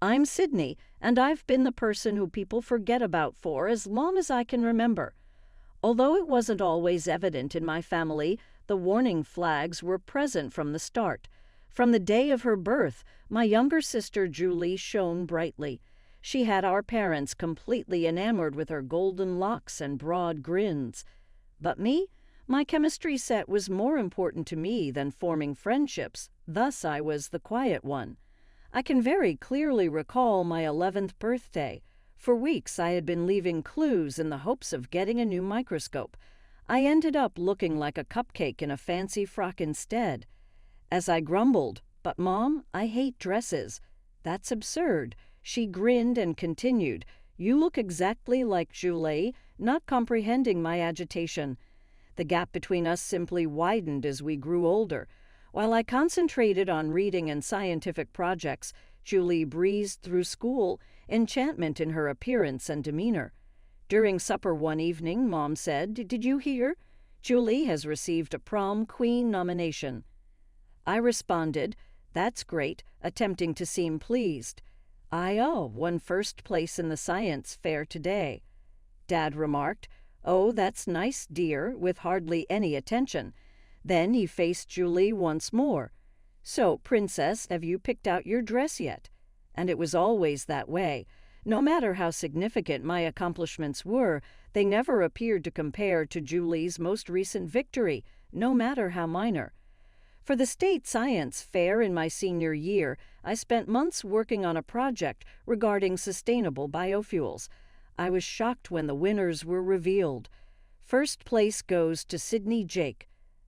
I'm Sydney, and I've been the person who people forget about for as long as I can remember. Although it wasn't always evident in my family, the warning flags were present from the start. From the day of her birth, my younger sister Julie shone brightly. She had our parents completely enamored with her golden locks and broad grins. But me? My chemistry set was more important to me than forming friendships, thus I was the quiet one. I can very clearly recall my 11th birthday. For weeks I had been leaving clues in the hopes of getting a new microscope. I ended up looking like a cupcake in a fancy frock instead. As I grumbled, "But Mom, I hate dresses." "That's absurd." She grinned and continued, "You look exactly like Julie," not comprehending my agitation. The gap between us simply widened as we grew older. While I concentrated on reading and scientific projects, Julie breezed through school, enchantment in her appearance and demeanor. During supper one evening, Mom said, "Did you hear? Julie has received a prom queen nomination." I responded, "That's great," attempting to seem pleased. "I won first place in the science fair today." Dad remarked, "Oh, that's nice, dear," with hardly any attention. Then he faced Julie once more. "So, Princess, have you picked out your dress yet?" And it was always that way. No matter how significant my accomplishments were, they never appeared to compare to Julie's most recent victory, no matter how minor. For the state science fair in my senior year, I spent months working on a project regarding sustainable biofuels. I was shocked when the winners were revealed. First place goes to Sydney Jake.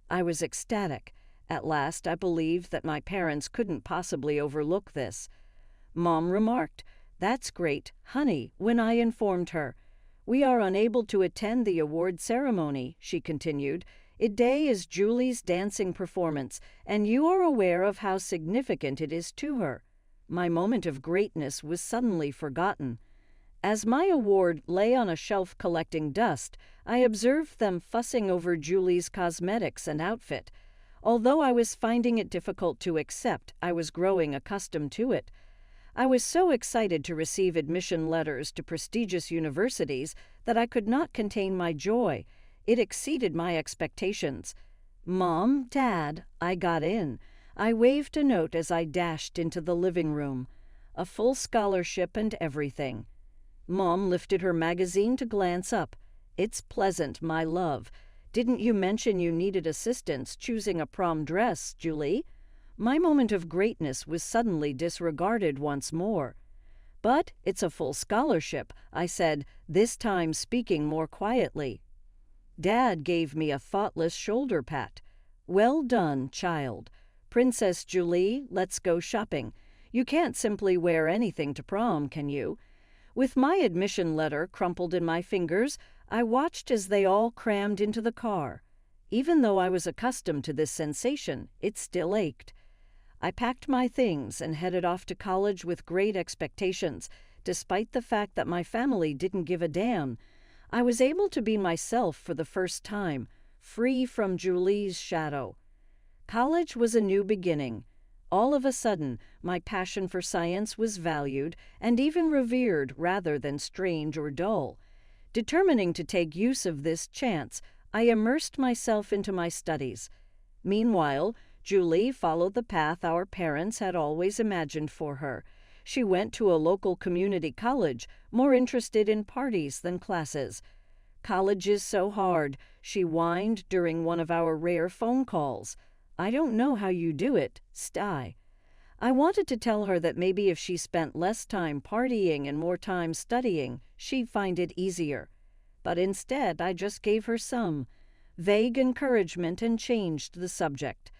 I was ecstatic. At last I believed that my parents couldn't possibly overlook this. Mom remarked, "That's great, honey," when I informed her. "We are unable to attend the award ceremony," she continued. "Today is Julie's dancing performance, and you are aware of how significant it is to her." My moment of greatness was suddenly forgotten. As my award lay on a shelf collecting dust, I observed them fussing over Julie's cosmetics and outfit. Although I was finding it difficult to accept, I was growing accustomed to it. I was so excited to receive admission letters to prestigious universities that I could not contain my joy. It exceeded my expectations. "Mom, Dad," I got in. I waved a note as I dashed into the living room. A full scholarship and everything. Mom lifted her magazine to glance up. "It's pleasant, my love. Didn't you mention you needed assistance choosing a prom dress, Julie?" My moment of greatness was suddenly disregarded once more. "But it's a full scholarship," I said, this time speaking more quietly. Dad gave me a thoughtless shoulder pat. "Well done, child. Princess Julie, let's go shopping. You can't simply wear anything to prom, can you?" With my admission letter crumpled in my fingers, I watched as they all crammed into the car. Even though I was accustomed to this sensation, it still ached. I packed my things and headed off to college with great expectations, despite the fact that my family didn't give a damn. I was able to be myself for the first time, free from Julie's shadow. College was a new beginning. All of a sudden, my passion for science was valued and even revered rather than strange or dull. Determining to take use of this chance, I immersed myself into my studies. Meanwhile, Julie followed the path our parents had always imagined for her. She went to a local community college, more interested in parties than classes. "College is so hard," she whined during one of our rare phone calls. "I don't know how you do it, Sty." I wanted to tell her that maybe if she spent less time partying and more time studying, she'd find it easier. But instead, I just gave her some vague encouragement and changed the subject.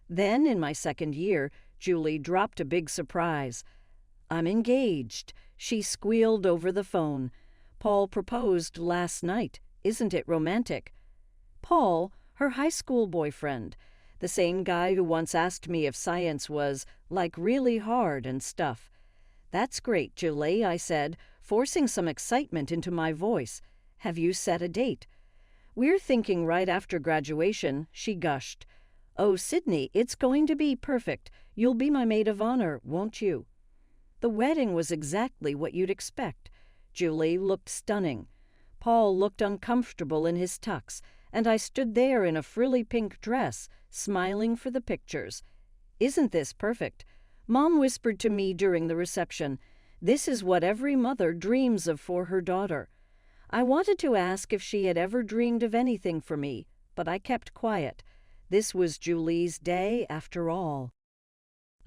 Then, in my second year, Julie dropped a big surprise. "I'm engaged," she squealed over the phone. "Paul proposed last night. Isn't it romantic?" Paul, her high school boyfriend. The same guy who once asked me if science was, like, really hard and stuff. "That's great, Julie," I said, forcing some excitement into my voice. "Have you set a date?" "We're thinking right after graduation," she gushed. "Oh, Sydney, it's going to be perfect. You'll be my maid of honor, won't you?" The wedding was exactly what you'd expect. Julie looked stunning. Paul looked uncomfortable in his tux, and I stood there in a frilly pink dress, smiling for the pictures. "Isn't this perfect?" Mom whispered to me during the reception. "This is what every mother dreams of for her daughter." I wanted to ask if she had ever dreamed of anything for me, but I kept quiet. This was Julie's day after all.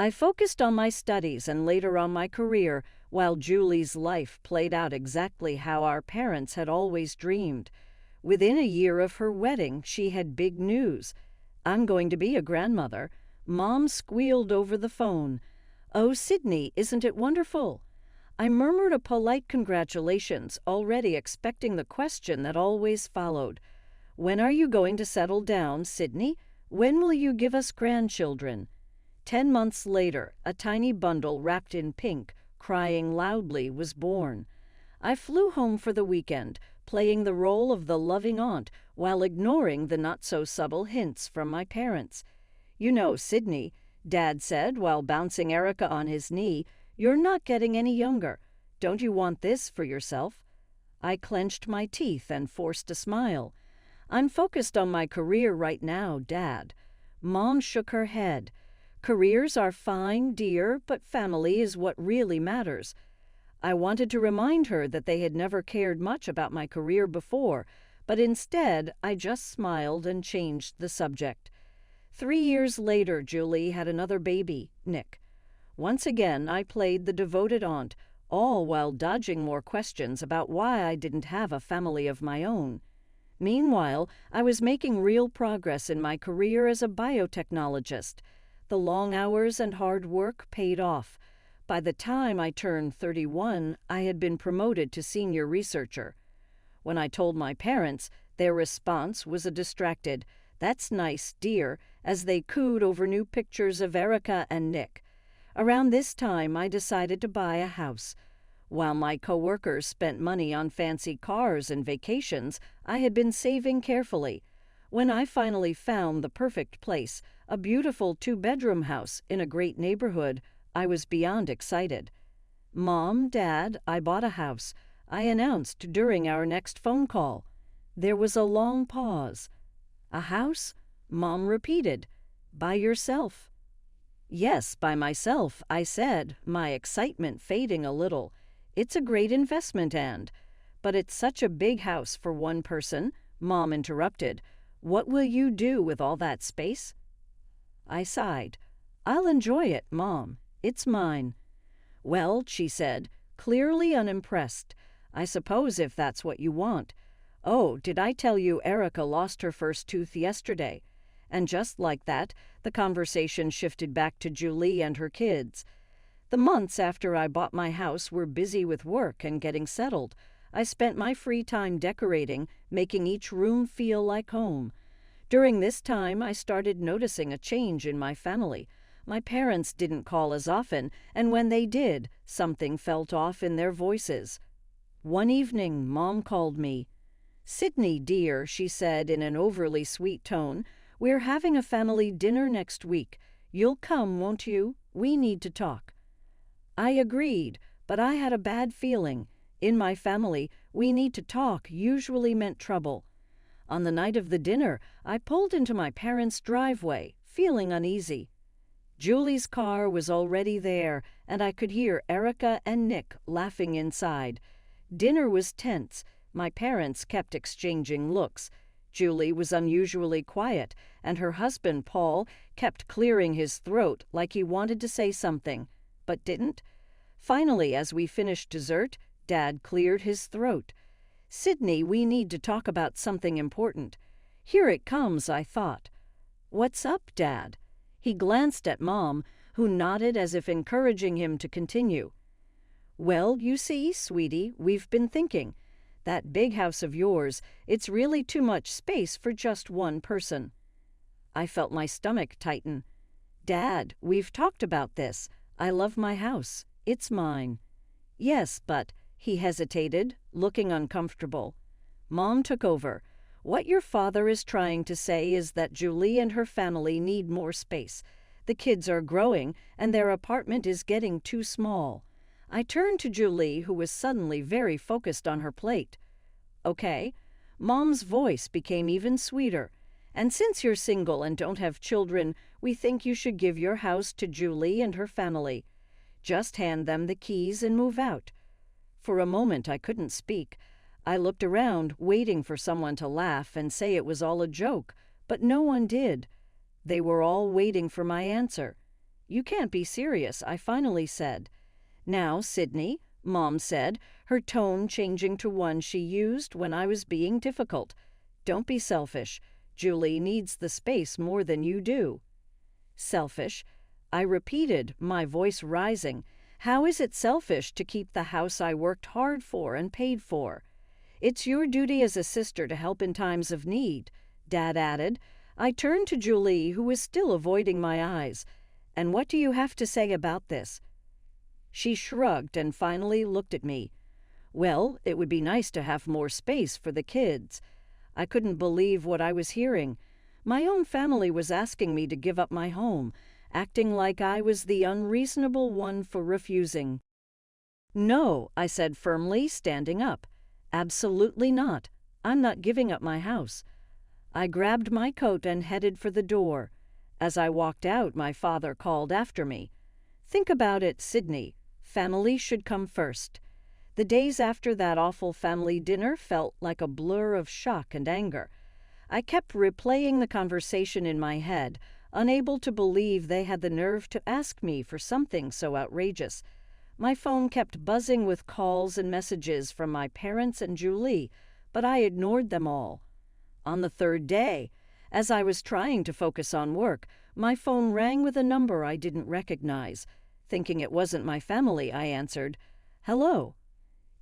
I focused on my studies and later on my career, while Julie's life played out exactly how our parents had always dreamed. Within a year of her wedding, she had big news. "I'm going to be a grandmother." Mom squealed over the phone. "Oh, Sydney, isn't it wonderful?" I murmured a polite congratulations, already expecting the question that always followed. "When are you going to settle down, Sydney? When will you give us grandchildren?" 10 months later, a tiny bundle wrapped in pink, crying loudly, was born. I flew home for the weekend, playing the role of the loving aunt while ignoring the not-so-subtle hints from my parents. "You know, Sydney," Dad said while bouncing Erica on his knee, "you're not getting any younger. Don't you want this for yourself?" I clenched my teeth and forced a smile. "I'm focused on my career right now, Dad." Mom shook her head. "Careers are fine, dear, but family is what really matters." I wanted to remind her that they had never cared much about my career before, but instead I just smiled and changed the subject. 3 years later, Julie had another baby, Nick. Once again, I played the devoted aunt, all while dodging more questions about why I didn't have a family of my own. Meanwhile, I was making real progress in my career as a biotechnologist. The long hours and hard work paid off. By the time I turned 31, I had been promoted to senior researcher. When I told my parents, their response was a distracted, "That's nice, dear," as they cooed over new pictures of Erica and Nick. Around this time, I decided to buy a house. While my coworkers spent money on fancy cars and vacations, I had been saving carefully. When I finally found the perfect place, a beautiful 2-bedroom house in a great neighborhood, I was beyond excited. "Mom, Dad, I bought a house," I announced during our next phone call. There was a long pause. "A house?" Mom repeated. "By yourself?" "Yes, by myself," I said, my excitement fading a little. "It's a great investment but it's such a big house for one person," Mom interrupted. "What will you do with all that space?" I sighed. "I'll enjoy it, Mom. It's mine." "Well," she said, clearly unimpressed, "I suppose if that's what you want. Oh, did I tell you Erica lost her first tooth yesterday?" And just like that, the conversation shifted back to Julie and her kids. The months after I bought my house were busy with work and getting settled. I spent my free time decorating, making each room feel like home. During this time, I started noticing a change in my family. My parents didn't call as often, and when they did, something felt off in their voices. One evening, Mom called me. "Sydney, dear," she said in an overly sweet tone, "we're having a family dinner next week. You'll come, won't you? We need to talk." I agreed, but I had a bad feeling. In my family, "we need to talk" usually meant trouble. On the night of the dinner, I pulled into my parents' driveway, feeling uneasy. Julie's car was already there, and I could hear Erica and Nick laughing inside. Dinner was tense. My parents kept exchanging looks. Julie was unusually quiet, and her husband, Paul, kept clearing his throat like he wanted to say something, but didn't. Finally, as we finished dessert, Dad cleared his throat. "Sydney, we need to talk about something important." "Here it comes," I thought. "What's up, Dad?" He glanced at Mom, who nodded as if encouraging him to continue. "Well, you see, sweetie, we've been thinking. That big house of yours, it's really too much space for just one person." I felt my stomach tighten. "Dad, we've talked about this. I love my house. It's mine." "Yes, but—" he hesitated, looking uncomfortable. Mom took over. "What your father is trying to say is that Julie and her family need more space. The kids are growing, and their apartment is getting too small." I turned to Julie, who was suddenly very focused on her plate. "Okay." Mom's voice became even sweeter. "And since you're single and don't have children, we think you should give your house to Julie and her family. Just hand them the keys and move out." For a moment I couldn't speak. I looked around, waiting for someone to laugh and say it was all a joke, but no one did. They were all waiting for my answer. "You can't be serious," I finally said. "Now, Sydney," Mom said, her tone changing to one she used when I was being difficult. "Don't be selfish. Julie needs the space more than you do." "Selfish?" I repeated, my voice rising. "How is it selfish to keep the house I worked hard for and paid for?" "It's your duty as a sister to help in times of need," Dad added. I turned to Julie, who was still avoiding my eyes. "And what do you have to say about this?" She shrugged and finally looked at me. "Well, it would be nice to have more space for the kids." I couldn't believe what I was hearing. My own family was asking me to give up my home, acting like I was the unreasonable one for refusing. "No," I said firmly, standing up. "Absolutely not. I'm not giving up my house." I grabbed my coat and headed for the door. As I walked out, my father called after me. "Think about it, Sydney. Family should come first." The days after that awful family dinner felt like a blur of shock and anger. I kept replaying the conversation in my head, unable to believe they had the nerve to ask me for something so outrageous. My phone kept buzzing with calls and messages from my parents and Julie, but I ignored them all. On the third day, as I was trying to focus on work, my phone rang with a number I didn't recognize. Thinking it wasn't my family, I answered. "Hello."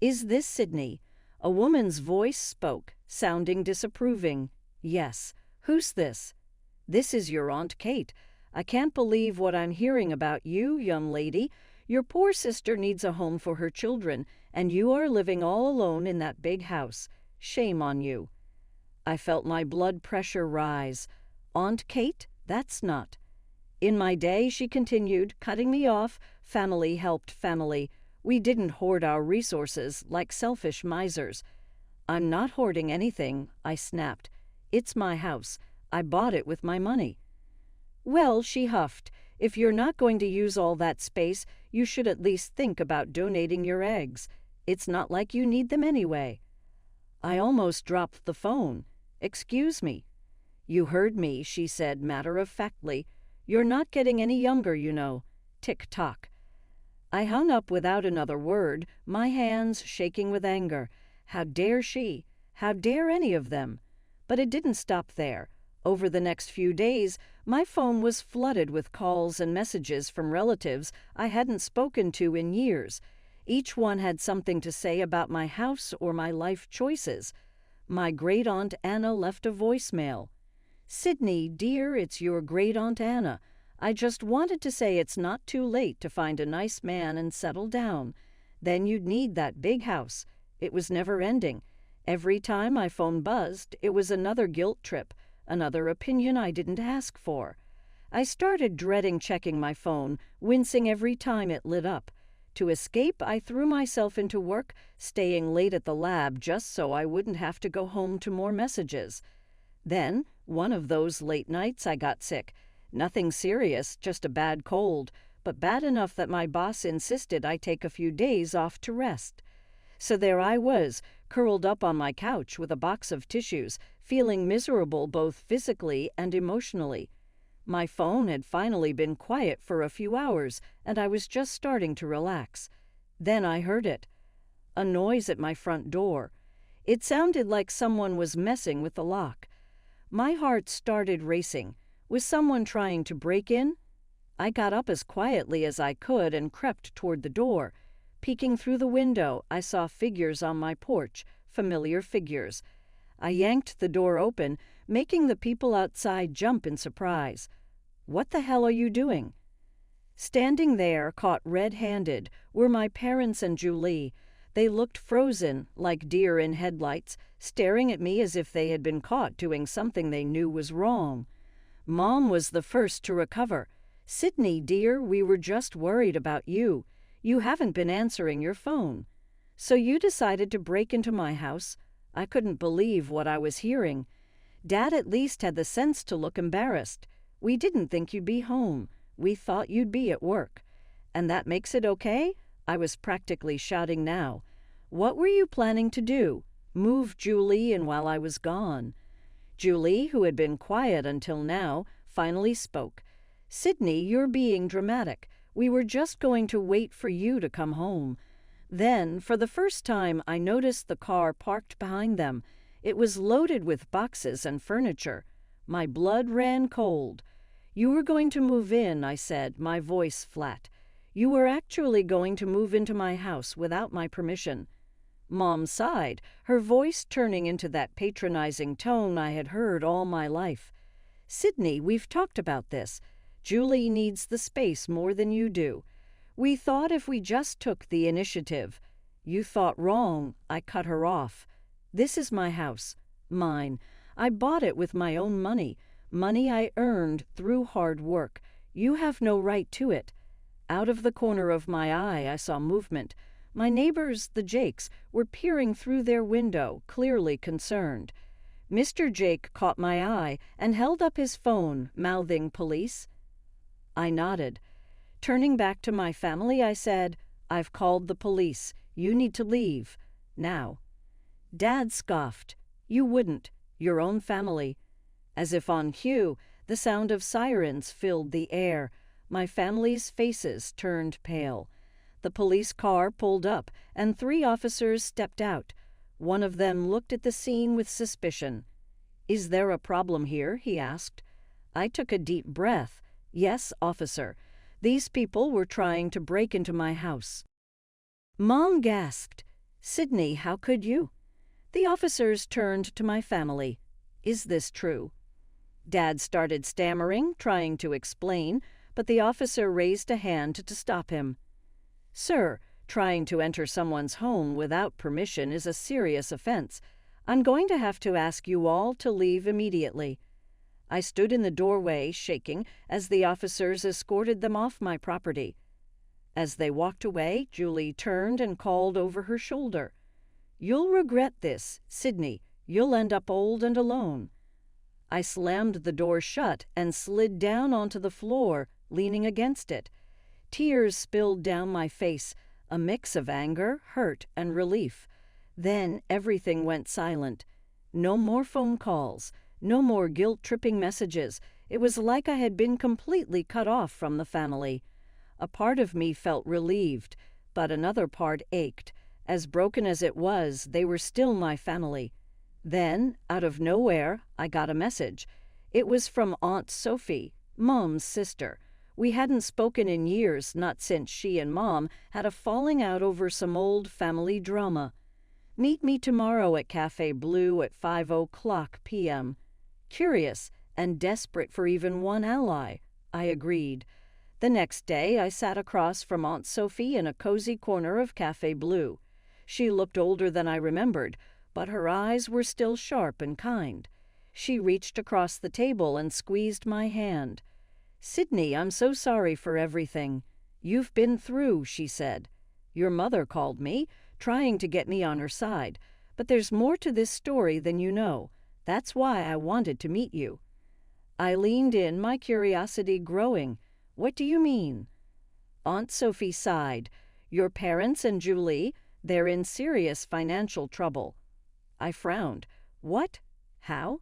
"Is this Sydney?" A woman's voice spoke, sounding disapproving. "Yes. Who's this?" "This is your Aunt Kate. I can't believe what I'm hearing about you, young lady. Your poor sister needs a home for her children, and you are living all alone in that big house. Shame on you." I felt my blood pressure rise. "Aunt Kate? That's not." "In my day," she continued, cutting me off, "family helped family. We didn't hoard our resources like selfish misers." "I'm not hoarding anything," I snapped. "It's my house. I bought it with my money." "Well," she huffed, "if you're not going to use all that space, you should at least think about donating your eggs. It's not like you need them anyway." I almost dropped the phone. "Excuse me." "You heard me," she said matter-of-factly. "You're not getting any younger, you know. Tick-tock." I hung up without another word, my hands shaking with anger. How dare she? How dare any of them? But it didn't stop there. Over the next few days, my phone was flooded with calls and messages from relatives I hadn't spoken to in years. Each one had something to say about my house or my life choices. My great-aunt Anna left a voicemail. "Sydney, dear, it's your great-aunt Anna. I just wanted to say it's not too late to find a nice man and settle down. Then you'd need that big house." It was never ending. Every time my phone buzzed, it was another guilt trip, another opinion I didn't ask for. I started dreading checking my phone, wincing every time it lit up. To escape, I threw myself into work, staying late at the lab just so I wouldn't have to go home to more messages. Then, one of those late nights, I got sick. Nothing serious, just a bad cold, but bad enough that my boss insisted I take a few days off to rest. So there I was, curled up on my couch with a box of tissues, feeling miserable both physically and emotionally. My phone had finally been quiet for a few hours, and I was just starting to relax. Then I heard it. A noise at my front door. It sounded like someone was messing with the lock. My heart started racing. Was someone trying to break in? I got up as quietly as I could and crept toward the door. Peeking through the window, I saw figures on my porch, familiar figures. I yanked the door open, making the people outside jump in surprise. "What the hell are you doing?" Standing there, caught red-handed, were my parents and Julie. They looked frozen, like deer in headlights, staring at me as if they had been caught doing something they knew was wrong. Mom was the first to recover. "Sydney, dear, we were just worried about you. You haven't been answering your phone. So you decided to break into my house? I couldn't believe what I was hearing. Dad at least had the sense to look embarrassed. We didn't think you'd be home. We thought you'd be at work. And that makes it okay? I was practically shouting now. What were you planning to do? Move Julie in while I was gone? Julie, who had been quiet until now, finally spoke. Sydney, you're being dramatic. We were just going to wait for you to come home. Then, for the first time, I noticed the car parked behind them. It was loaded with boxes and furniture. My blood ran cold. You were going to move in, I said, my voice flat. You were actually going to move into my house without my permission. Mom sighed, her voice turning into that patronizing tone I had heard all my life. Sydney, we've talked about this. Julie needs the space more than you do. We thought if we just took the initiative. You thought wrong, I cut her off. This is my house, mine. I bought it with my own money, money I earned through hard work. You have no right to it. Out of the corner of my eye, I saw movement. My neighbors, the Jakes, were peering through their window, clearly concerned. Mr. Jake caught my eye and held up his phone, mouthing police. I nodded. Turning back to my family, I said, I've called the police. You need to leave. Now. Dad scoffed. You wouldn't. Your own family. As if on cue, the sound of sirens filled the air. My family's faces turned pale. The police car pulled up, and 3 officers stepped out. One of them looked at the scene with suspicion. Is there a problem here? He asked. I took a deep breath. Yes, officer. These people were trying to break into my house. Mom gasped. Sydney, how could you? The officers turned to my family. Is this true? Dad started stammering, trying to explain, but the officer raised a hand to stop him. Sir, trying to enter someone's home without permission is a serious offense. I'm going to have to ask you all to leave immediately. I stood in the doorway, shaking, as the officers escorted them off my property. As they walked away, Julie turned and called over her shoulder. You'll regret this, Sydney. You'll end up old and alone. I slammed the door shut and slid down onto the floor, leaning against it. Tears spilled down my face, a mix of anger, hurt, and relief. Then everything went silent. No more phone calls, no more guilt-tripping messages. It was like I had been completely cut off from the family. A part of me felt relieved, but another part ached. As broken as it was, they were still my family. Then, out of nowhere, I got a message. It was from Aunt Sophie, Mom's sister. We hadn't spoken in years, not since she and Mom had a falling out over some old family drama. Meet me tomorrow at Cafe Blue at 5:00 p.m. Curious and desperate for even one ally, I agreed. The next day, I sat across from Aunt Sophie in a cozy corner of Cafe Blue. She looked older than I remembered, but her eyes were still sharp and kind. She reached across the table and squeezed my hand. Sydney, I'm so sorry for everything. You've been through, she said. Your mother called me, trying to get me on her side. But there's more to this story than you know. That's why I wanted to meet you. I leaned in, my curiosity growing. What do you mean? Aunt Sophie sighed. Your parents and Julie, they're in serious financial trouble. I frowned. What? How?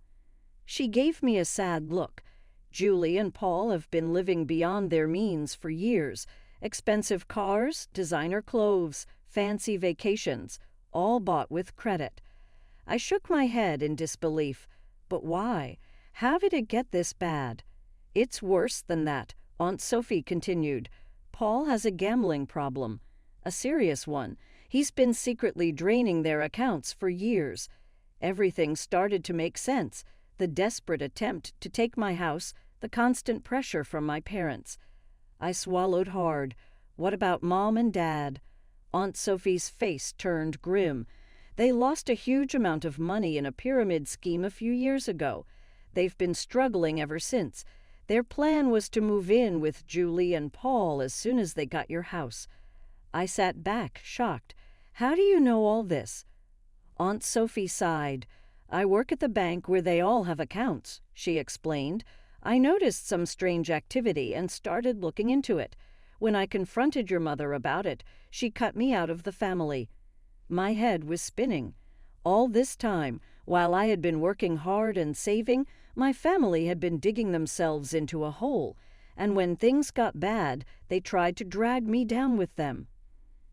She gave me a sad look. Julie and Paul have been living beyond their means for years. Expensive cars, designer clothes, fancy vacations, all bought with credit. I shook my head in disbelief. But why? How did it get this bad? It's worse than that, Aunt Sophie continued. Paul has a gambling problem. A serious one. He's been secretly draining their accounts for years. Everything started to make sense. The desperate attempt to take my house, the constant pressure from my parents. I swallowed hard. What about Mom and Dad? Aunt Sophie's face turned grim. They lost a huge amount of money in a pyramid scheme a few years ago. They've been struggling ever since. Their plan was to move in with Julie and Paul as soon as they got your house. I sat back, shocked. "How do you know all this?" Aunt Sophie sighed. "I work at the bank where they all have accounts," she explained. "I noticed some strange activity and started looking into it. When I confronted your mother about it, she cut me out of the family." My head was spinning. All this time, while I had been working hard and saving, my family had been digging themselves into a hole, and when things got bad, they tried to drag me down with them.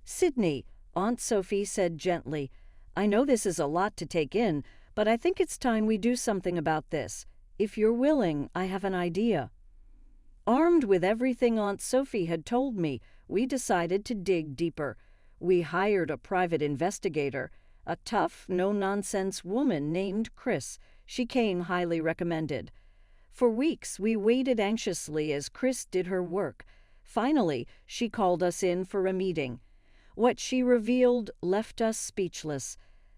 "Sydney," Aunt Sophie said gently, "I know this is a lot to take in, but I think it's time we do something about this. If you're willing, I have an idea." Armed with everything Aunt Sophie had told me, we decided to dig deeper. We hired a private investigator, a tough, no-nonsense woman named Chris. She came highly recommended. For weeks, we waited anxiously as Chris did her work. Finally, she called us in for a meeting. What she revealed left us speechless.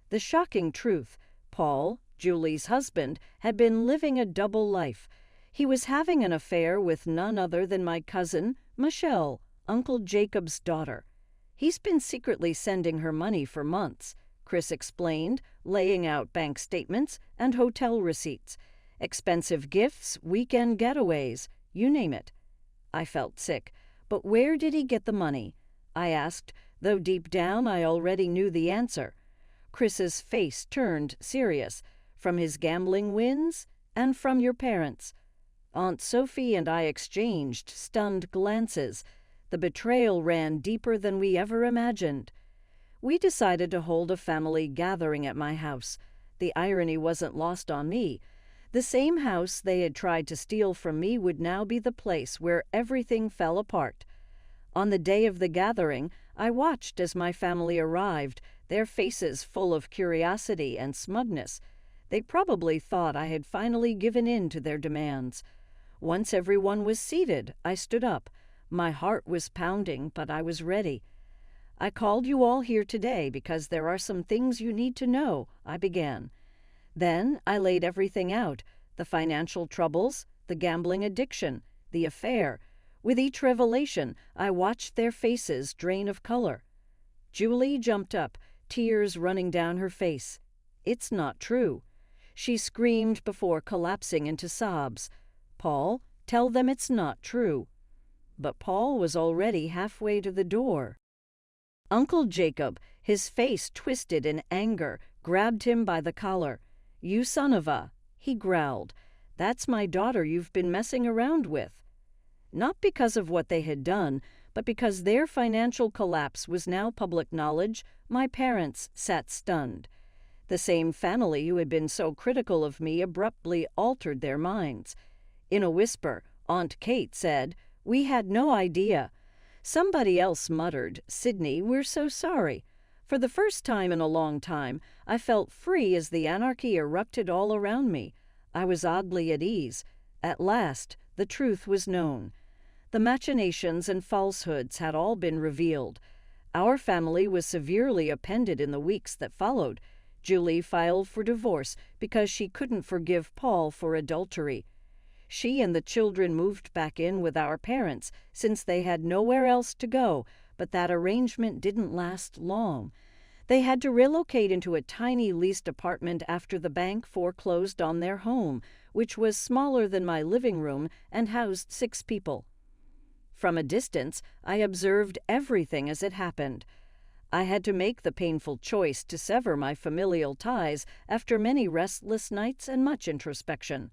The shocking truth: Paul, Julie's husband, had been living a double life. He was having an affair with none other than my cousin, Michelle, Uncle Jacob's daughter. "He's been secretly sending her money for months," Chris explained, laying out bank statements and hotel receipts. "Expensive gifts, weekend getaways, you name it." I felt sick. "But where did he get the money?" I asked, though deep down I already knew the answer. Chris's face turned serious. "From his gambling wins and from your parents." Aunt Sophie and I exchanged stunned glances. The betrayal ran deeper than we ever imagined. We decided to hold a family gathering at my house. The irony wasn't lost on me. The same house they had tried to steal from me would now be the place where everything fell apart. On the day of the gathering, I watched as my family arrived, their faces full of curiosity and smugness. They probably thought I had finally given in to their demands. Once everyone was seated, I stood up. My heart was pounding, but I was ready. "I called you all here today because there are some things you need to know," I began. Then I laid everything out: the financial troubles, the gambling addiction, the affair. With each revelation, I watched their faces drain of color. Julie jumped up, tears running down her face. "It's not true." She screamed before collapsing into sobs. "Paul, tell them it's not true." But Paul was already halfway to the door. Uncle Jacob, his face twisted in anger, grabbed him by the collar. "You son of a," he growled. "That's my daughter you've been messing around with." Not because of what they had done, but because their financial collapse was now public knowledge, my parents sat stunned. The same family who had been so critical of me abruptly altered their minds. In a whisper, Aunt Kate said, "We had no idea." Somebody else muttered, "Sydney, we're so sorry." For the first time in a long time, I felt free as the anarchy erupted all around me. I was oddly at ease. At last, the truth was known. The machinations and falsehoods had all been revealed. Our family was severely appended in the weeks that followed. Julie filed for divorce because she couldn't forgive Paul for adultery. She and the children moved back in with our parents since they had nowhere else to go, but that arrangement didn't last long. They had to relocate into a tiny leased apartment after the bank foreclosed on their home, which was smaller than my living room and housed 6 people. From a distance, I observed everything as it happened. I had to make the painful choice to sever my familial ties after many restless nights and much introspection.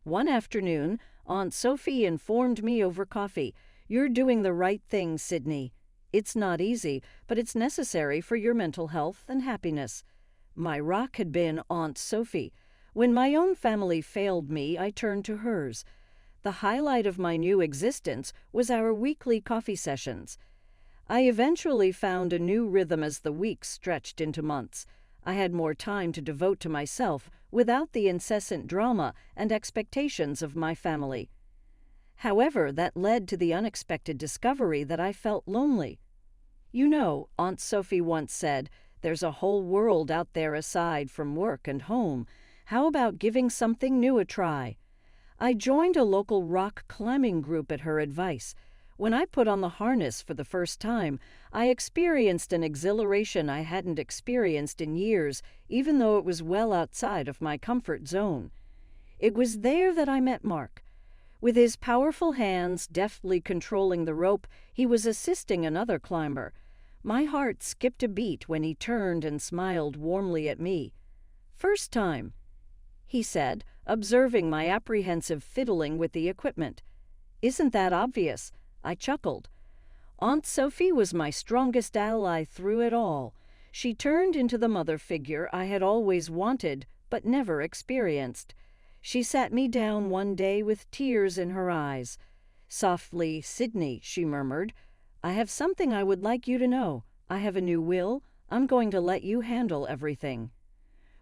One afternoon, Aunt Sophie informed me over coffee, "You're doing the right thing, Sydney. It's not easy, but it's necessary for your mental health and happiness." My rock had been Aunt Sophie. When my own family failed me, I turned to hers. The highlight of my new existence was our weekly coffee sessions. I eventually found a new rhythm as the weeks stretched into months. I had more time to devote to myself without the incessant drama and expectations of my family. However, that led to the unexpected discovery that I felt lonely. "You know," Aunt Sophie once said, "there's a whole world out there aside from work and home. How about giving something new a try?" I joined a local rock climbing group at her advice. When I put on the harness for the first time, I experienced an exhilaration I hadn't experienced in years, even though it was well outside of my comfort zone. It was there that I met Mark. With his powerful hands deftly controlling the rope, he was assisting another climber. My heart skipped a beat when he turned and smiled warmly at me. "First time," he said, observing my apprehensive fiddling with the equipment. "Isn't that obvious?" I chuckled. Aunt Sophie was my strongest ally through it all. She turned into the mother figure I had always wanted but never experienced. She sat me down one day with tears in her eyes. Softly, "Sydney," she murmured, "I have something I would like you to know. I have a new will. I'm going to let you handle everything."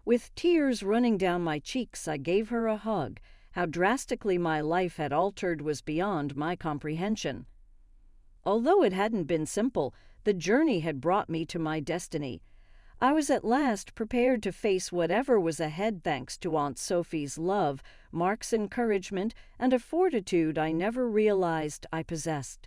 With tears running down my cheeks, I gave her a hug. How drastically my life had altered was beyond my comprehension. Although it hadn't been simple, the journey had brought me to my destiny. I was at last prepared to face whatever was ahead thanks to Aunt Sophie's love, Mark's encouragement, and a fortitude I never realized I possessed.